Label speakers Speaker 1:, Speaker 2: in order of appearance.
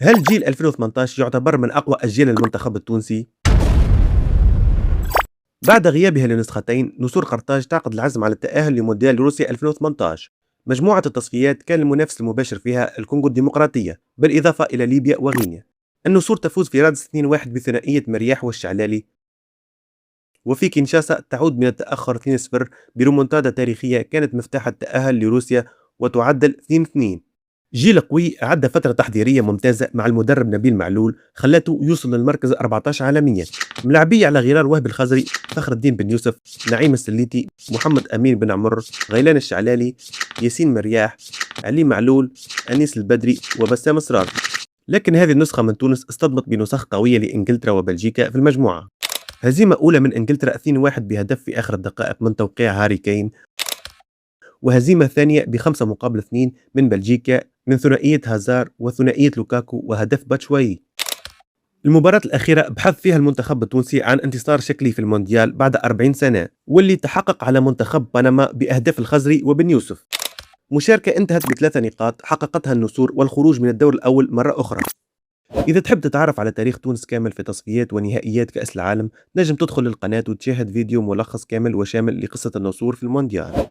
Speaker 1: هل جيل 2018 يعتبر من أقوى أجيال المنتخب التونسي؟ بعد غيابها لنسختين، نسور قرطاج تعقد العزم على التأهل لمونديال روسيا 2018. مجموعة التصفيات كان المنافس المباشر فيها الكونغو الديمقراطية، بالإضافة إلى ليبيا وغينيا. النسور تفوز في رادس 2-1 بثنائية مرياح والشعلالي، وفي كينشاسا تعود من التأخر 2-0 بريمونتادا تاريخية كانت مفتاح التأهل لروسيا وتعدل 2-2. جيل قوي عدى فترة تحضيرية ممتازة مع المدرب نبيل معلول خلاته يوصل للمركز 14 عالميا. ملاعبية على غرار وهب الخزري، فخر الدين بن يوسف، نعيم السليتي، محمد أمين بن عمر، غيلان الشعلالي، ياسين مرياح، علي معلول، أنيس البدري وبسام سرار. لكن هذه النسخة من تونس اصطدمت بنسخ قوية لإنجلترا وبلجيكا في المجموعة. هزيمة أولى من إنجلترا 2-1 بهدف في آخر الدقائق من توقيع هاري كين، وهزيمة ثانية ب5-2 من بلجيكا من ثنائية هازار وثنائية لوكاكو وهدف باتشواي. المباراة الأخيرة بحث فيها المنتخب التونسي عن انتصار شكلي في المونديال بعد 40 سنة، واللي تحقق على منتخب بنما بأهداف الخزري وبن يوسف. مشاركة انتهت ب3 نقاط حققتها النسور والخروج من الدور الأول مرة أخرى. إذا تحب تتعرف على تاريخ تونس كامل في تصفيات ونهائيات كأس العالم، نجم تدخل للقناة وتشاهد فيديو ملخص كامل وشامل لقصة النسور في المونديال.